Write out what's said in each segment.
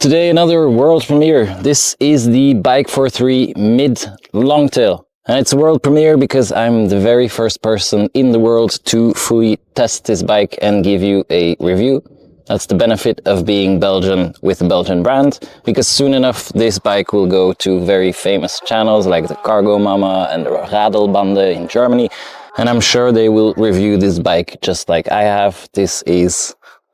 Today another world premiere. This is the Bike43 MID Longtail. And it's a world premiere because I'm the very first person in the world to fully test this bike and give you a review. That's the benefit of being Belgian with a Belgian brand, because soon enough this bike will go to very famous channels like the Cargo Mama and the Radelbande in Germany. And I'm sure they will review this bike just like I have. This is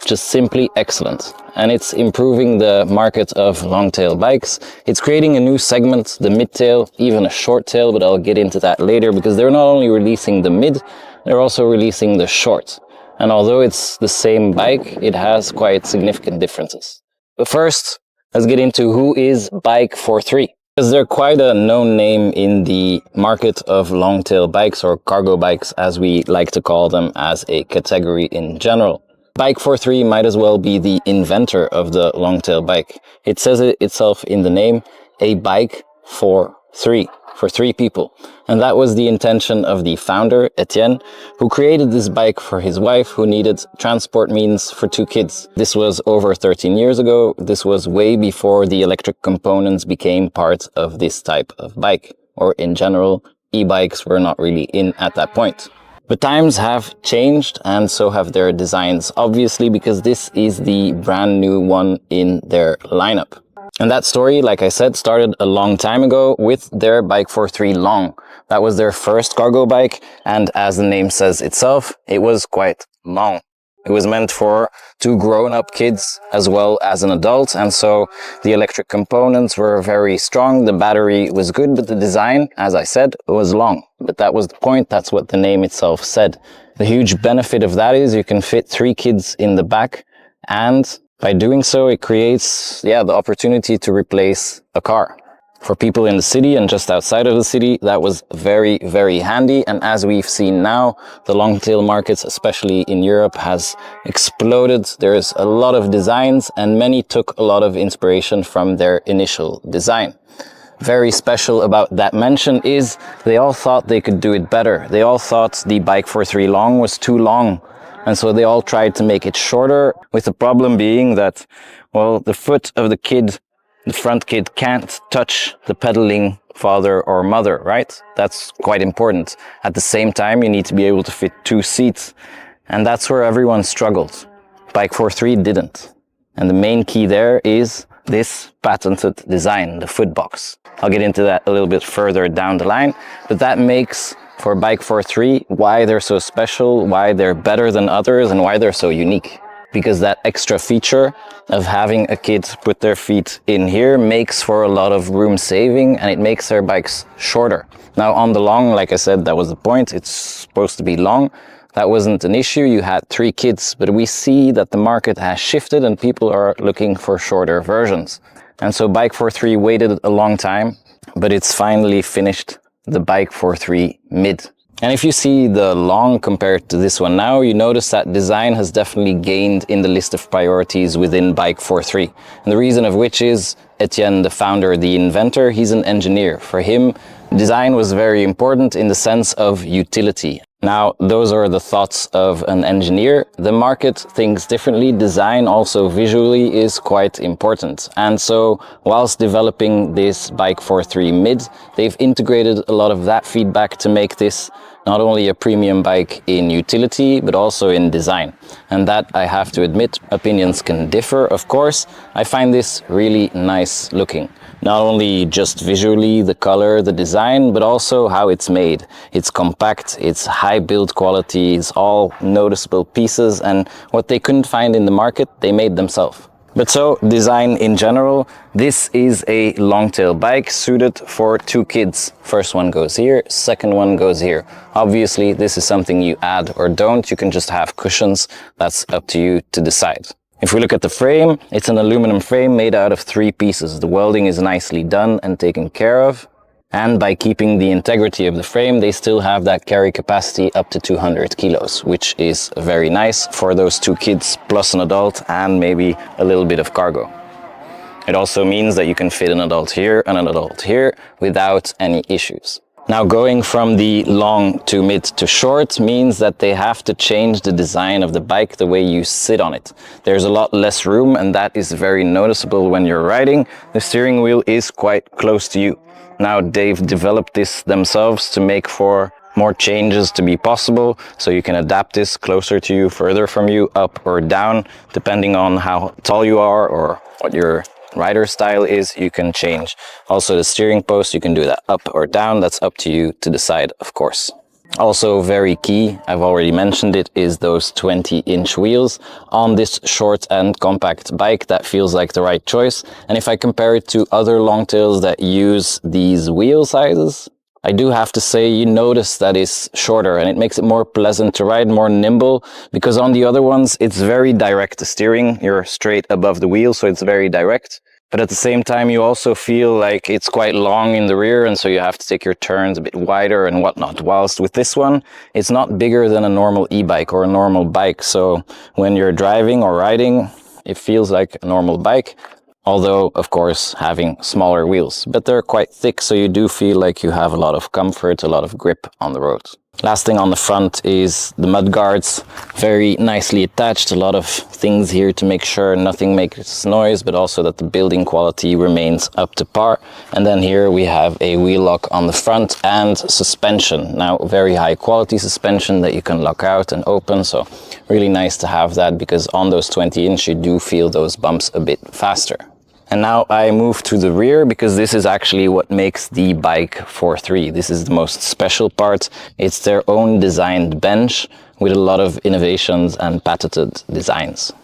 just simply excellent. And it's improving the market of long-tail bikes. It's creating a new segment, the mid-tail, even a short tail, but I'll get into that later, because they're not only releasing the mid, they're also releasing the short. And although it's the same bike, it has quite significant differences. But first, let's get into who is Bike43. Because they're quite a known name in the market of long-tail bikes, or cargo bikes as we like to call them as a category in general. Bike43 might as well be the inventor of the long-tail bike. It says it itself in the name, a bike for three people. And that was the intention of the founder, Etienne, who created this bike for his wife, who needed transport means for 2 kids. This was over 13 years ago. This was way before the electric components became part of this type of bike. Or in general, e-bikes were not really in at that point. But times have changed, and so have their designs, obviously, because this is the brand new one in their lineup. And that story, like I said, started a long time ago with their Bike43 Long. That was their first cargo bike, and as the name says itself, it was quite long. It was meant for 2 grown-up kids as well as an adult, and so the electric components were very strong, the battery was good, but the design, as I said, was long. But that was the point, that's what the name itself said. The huge benefit of that is you can fit 3 kids in the back, and by doing so it creates, the opportunity to replace a car. For people in the city and just outside of the city, that was very, very handy. And as we've seen now, the long-tail markets, especially in Europe, has exploded. There's a lot of designs, and many took a lot of inspiration from their initial design. Very special about that mention is they all thought they could do it better. They all thought the Bike43 Long was too long. And so they all tried to make it shorter, with the problem being that, well, the foot of the kid, the front kid, can't touch the pedaling father or mother, right? That's quite important. At the same time, you need to be able to fit 2 seats. And that's where everyone struggled. Bike43 didn't. And the main key there is this patented design, the footbox. I'll get into that a little bit further down the line, but that makes for Bike43 why they're so special, why they're better than others, and why they're so unique. Because that extra feature of having a kid put their feet in here makes for a lot of room saving, and it makes their bikes shorter. Now on the long, like I said, that was the point, it's supposed to be long. That wasn't an issue, you had 3 kids, but we see that the market has shifted and people are looking for shorter versions. And so Bike43 waited a long time, but it's finally finished, the Bike43 MID. And if you see the long compared to this one now, you notice that design has definitely gained in the list of priorities within Bike43. And the reason of which is Etienne, the founder, the inventor, he's an engineer. For him, design was very important in the sense of utility. Now, those are the thoughts of an engineer. The market thinks differently. Design also visually is quite important. And so, whilst developing this Bike43 MID, they've integrated a lot of that feedback to make this not only a premium bike in utility, but also in design. And that, I have to admit, opinions can differ, of course. I find this really nice looking. Not only just visually, the color, the design, but also how it's made. It's compact, it's high build quality, it's all noticeable pieces, and what they couldn't find in the market, they made themselves. But so, design in general, this is a long-tail bike suited for 2 kids. First one goes here, second one goes here. Obviously, this is something you add or don't. You can just have cushions. That's up to you to decide. If we look at the frame, it's an aluminum frame made out of 3 pieces. The welding is nicely done and taken care of. And by keeping the integrity of the frame, they still have that carry capacity up to 200 kilos, which is very nice for those 2 kids plus an adult and maybe a little bit of cargo. It also means that you can fit an adult here and an adult here without any issues. Now going from the long to mid to short means that they have to change the design of the bike, the way you sit on it. There's a lot less room, and that is very noticeable when you're riding. The steering wheel is quite close to you. Now they've developed this themselves to make for more changes to be possible, so you can adapt this closer to you, further from you, up or down, depending on how tall you are or what your rider style is. You can change. Also the steering post, you can do that up or down. That's up to you to decide, of course. Also very key, I've already mentioned it, is those 20-inch wheels. On this short and compact bike, that feels like the right choice. And if I compare it to other longtails that use these wheel sizes, I do have to say you notice that it's shorter, and it makes it more pleasant to ride, more nimble, because on the other ones it's very direct. The steering, you're straight above the wheel, so it's very direct. But at the same time you also feel like it's quite long in the rear, and so you have to take your turns a bit wider and whatnot. Whilst with this one, it's not bigger than a normal e-bike or a normal bike, so when you're driving or riding, it feels like a normal bike. Although, of course, having smaller wheels, but they're quite thick, so you do feel like you have a lot of comfort, a lot of grip on the road. Last thing on the front is the mud guards, very nicely attached. A lot of things here to make sure nothing makes noise, but also that the building quality remains up to par. And then here we have a wheel lock on the front and suspension. Now, very high quality suspension that you can lock out and open, so really nice to have that, because on those 20-inch you do feel those bumps a bit faster. And now I move to the rear, because this is actually what makes the Bike43. This is the most special part. It's their own designed bench with a lot of innovations and patented designs.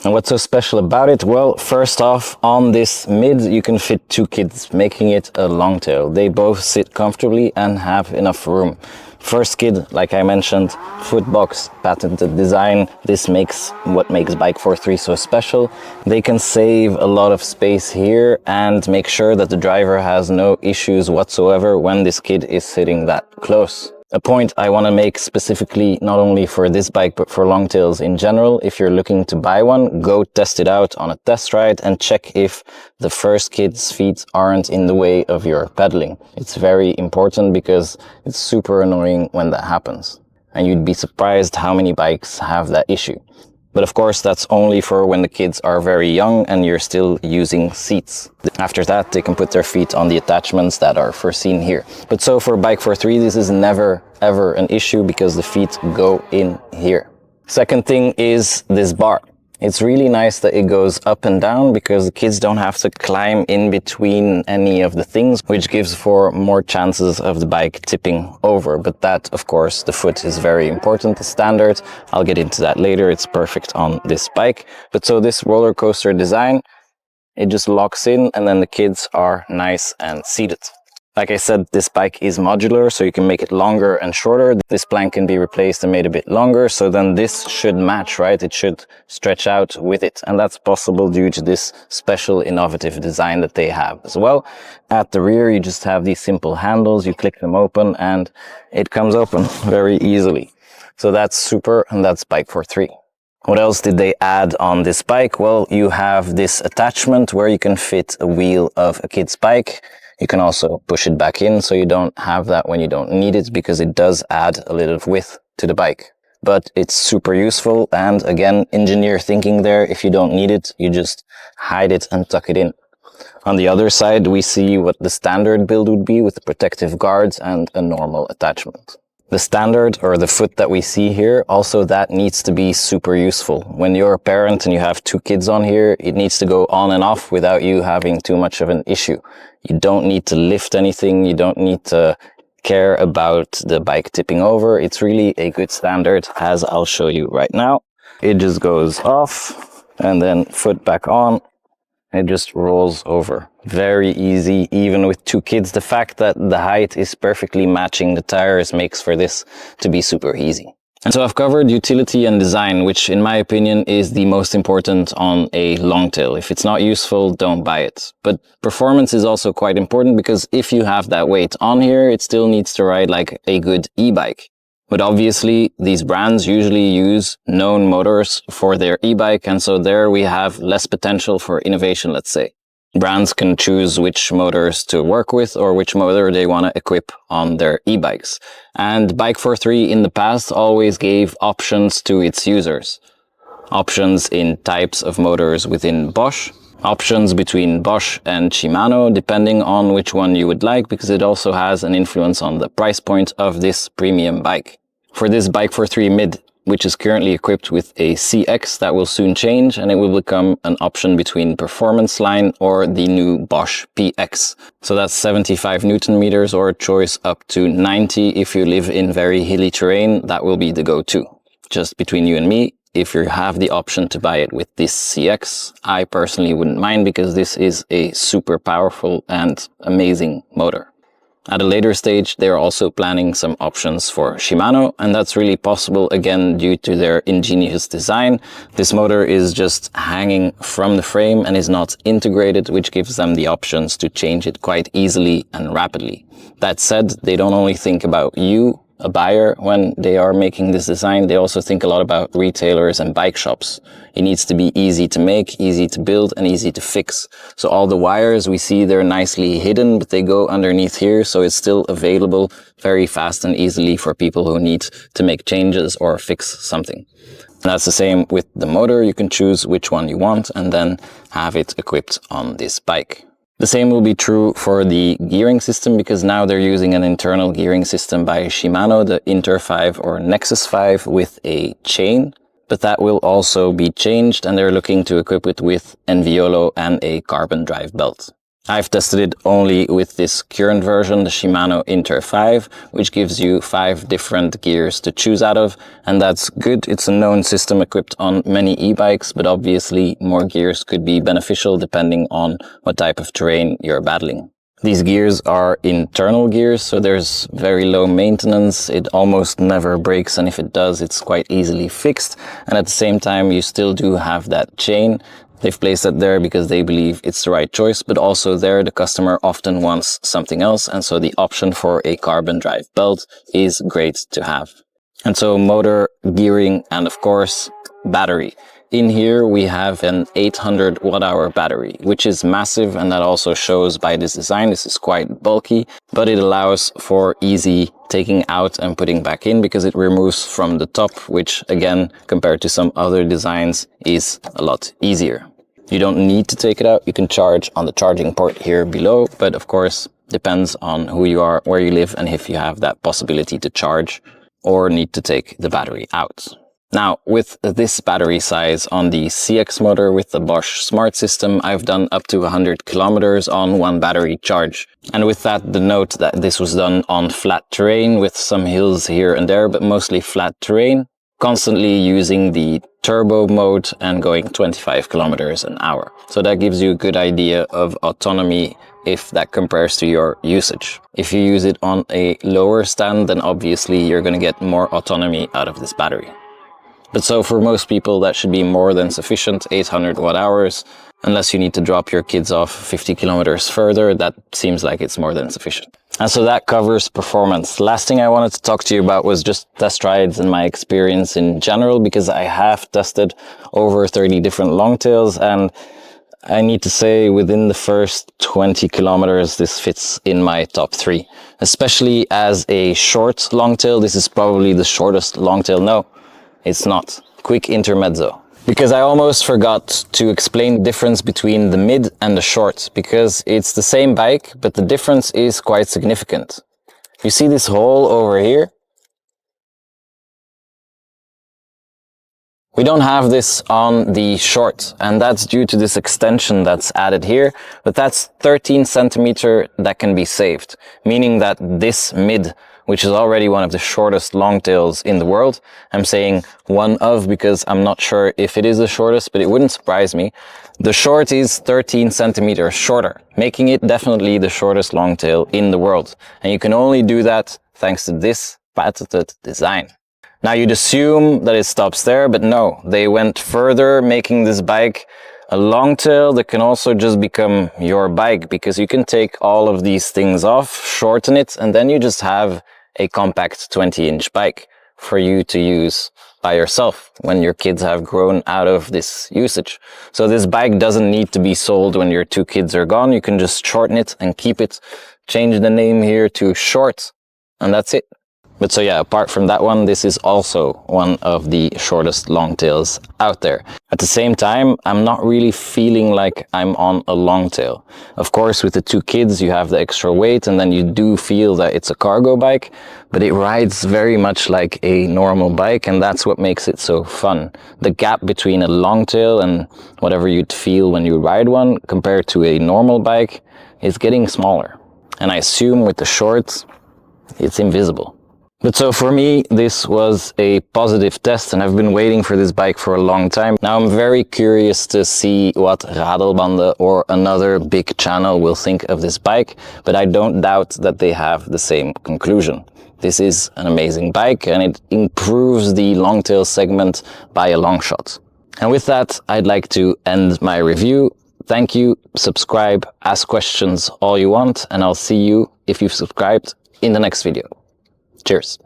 And what's so special about it? Well, first off, on this mid you can fit 2 kids, making it a longtail. They both sit comfortably and have enough room. First kid, like I mentioned, footbox, patented design. This makes what makes Bike43 so special. They can save a lot of space here and make sure that the driver has no issues whatsoever when this kid is sitting that close. A point I want to make specifically, not only for this bike, but for longtails in general. If you're looking to buy one, go test it out on a test ride and check if the first kid's feet aren't in the way of your pedaling. It's very important, because it's super annoying when that happens. And you'd be surprised how many bikes have that issue. But of course, that's only for when the kids are very young and you're still using seats. After that, they can put their feet on the attachments that are foreseen here. But so for Bike43, this is never ever an issue, because the feet go in here. Second thing is this bar. It's really nice that it goes up and down, because the kids don't have to climb in between any of the things, which gives for more chances of the bike tipping over. But that, of course, the foot is very important, the standard. I'll get into that later. It's perfect on this bike. But so this roller coaster design, it just locks in, and then the kids are nice and seated. Like I said, this bike is modular, so you can make it longer and shorter. This plank can be replaced and made a bit longer, so then this should match, right? It should stretch out with it. And that's possible due to this special innovative design that they have as well. At the rear, you just have these simple handles. You click them open and it comes open very easily. So that's super, and that's Bike43. What else did they add on this bike? Well, you have this attachment where you can fit a wheel of a kid's bike. You can also push it back in, so you don't have that when you don't need it, because it does add a little width to the bike. But it's super useful, and again, engineer thinking there. If you don't need it, you just hide it and tuck it in. On the other side, we see what the standard build would be, with the protective guards and a normal attachment. The standard, or the foot that we see here, also that needs to be super useful. When you're a parent and you have 2 kids on here, it needs to go on and off without you having too much of an issue. You don't need to lift anything. You don't need to care about the bike tipping over. It's really a good standard, as I'll show you right now. It just goes off and then foot back on. It just rolls over. Very easy, even with 2 kids. The fact that the height is perfectly matching the tires makes for this to be super easy. And so I've covered utility and design, which in my opinion is the most important on a longtail. If it's not useful, don't buy it. But performance is also quite important, because if you have that weight on here, it still needs to ride like a good e-bike. But obviously, these brands usually use known motors for their e-bike, and so there we have less potential for innovation, let's say. Brands can choose which motors to work with or which motor they want to equip on their e-bikes. And Bike43 in the past always gave options to its users. Options in types of motors within Bosch, options between Bosch and Shimano, depending on which one you would like, because it also has an influence on the price point of this premium bike. For this Bike43 MID, which is currently equipped with a CX, that will soon change and it will become an option between Performance line or the new Bosch PX. So that's 75 Newton meters or a choice up to 90 if you live in very hilly terrain. That will be the go-to. Just between you and me, if you have the option to buy it with this CX, I personally wouldn't mind because this is a super powerful and amazing motor. At a later stage, they're also planning some options for Shimano, and that's really possible again due to their ingenious design. This motor is just hanging from the frame and is not integrated, which gives them the options to change it quite easily and rapidly. That said, they don't only think about you, a buyer, when they are making this design. They also think a lot about retailers and bike shops. It needs to be easy to make, easy to build, and easy to fix. So all the wires we see, they're nicely hidden, but they go underneath here, so it's still available very fast and easily for people who need to make changes or fix something. And that's the same with the motor. You can choose which one you want and then have it equipped on this bike. The same will be true for the gearing system, because now they're using an internal gearing system by Shimano, the Inter 5 or Nexus 5 with a chain, but that will also be changed and they're looking to equip it with Enviolo and a carbon drive belt. I've tested it only with this current version, the Shimano Inter 5, which gives you 5 different gears to choose out of, and that's good. It's a known system equipped on many e-bikes, but obviously more gears could be beneficial depending on what type of terrain you're battling. These gears are internal gears, so there's very low maintenance. It almost never breaks, and if it does, it's quite easily fixed. And at the same time, you still do have that chain. They've placed it there because they believe it's the right choice, but also there the customer often wants something else, and so the option for a carbon drive belt is great to have. And so motor, gearing, and of course battery. In here we have an 800 watt-hour battery, which is massive, and that also shows by this design. This is quite bulky, but it allows for easy taking out and putting back in because it removes from the top, which again, compared to some other designs, is a lot easier. You don't need to take it out. You can charge on the charging port here below, but of course, depends on who you are, where you live, and if you have that possibility to charge or need to take the battery out. Now, with this battery size on the CX motor with the Bosch Smart system, I've done up to 100 kilometers on one battery charge. And with that, the note that this was done on flat terrain with some hills here and there, but mostly flat terrain, constantly using the turbo mode and going 25 kilometers an hour. So that gives you a good idea of autonomy if that compares to your usage. If you use it on a lower stand, then obviously you're going to get more autonomy out of this battery. But so for most people that should be more than sufficient, 800 watt hours, unless you need to drop your kids off 50 kilometers further, that seems like it's more than sufficient. And so that covers performance. The last thing I wanted to talk to you about was just test rides and my experience in general, because I have tested over 30 different longtails, and I need to say within the first 20 kilometers, this fits in my top 3. Especially as a short longtail, this is probably the shortest longtail. No, it's not. Quick intermezzo. Because I almost forgot to explain the difference between the mid and the short, because it's the same bike, but the difference is quite significant. You see this hole over here? We don't have this on the short, and that's due to this extension that's added here, but that's 13 centimeter that can be saved, meaning that this mid, which is already one of the shortest longtails in the world, I'm saying one of because I'm not sure if it is the shortest, but it wouldn't surprise me. The short is 13 centimeters shorter, making it definitely the shortest longtail in the world. And you can only do that thanks to this patented design. Now you'd assume that it stops there, but no, they went further, making this bike a longtail that can also just become your bike, because you can take all of these things off, shorten it, and then you just have a compact 20-inch bike. for you to use by yourself when your kids have grown out of this usage. So this bike doesn't need to be sold when your 2 kids are gone. You can just shorten it and keep it, change the name here to Short, and that's it. But so yeah, apart from that one, this is also one of the shortest longtails out there. At the same time, I'm not really feeling like I'm on a longtail. Of course, with the 2 kids, you have the extra weight, and then you do feel that it's a cargo bike, but it rides very much like a normal bike, and that's what makes it so fun. The gap between a longtail and whatever you'd feel when you ride one compared to a normal bike is getting smaller. And I assume with the shorts, it's invisible. But so for me, this was a positive test, and I've been waiting for this bike for a long time. Now I'm very curious to see what Radelbanden or another big channel will think of this bike, but I don't doubt that they have the same conclusion. This is an amazing bike, and it improves the longtail segment by a long shot. And with that, I'd like to end my review. Thank you, subscribe, ask questions all you want, and I'll see you, if you've subscribed, in the next video. Cheers.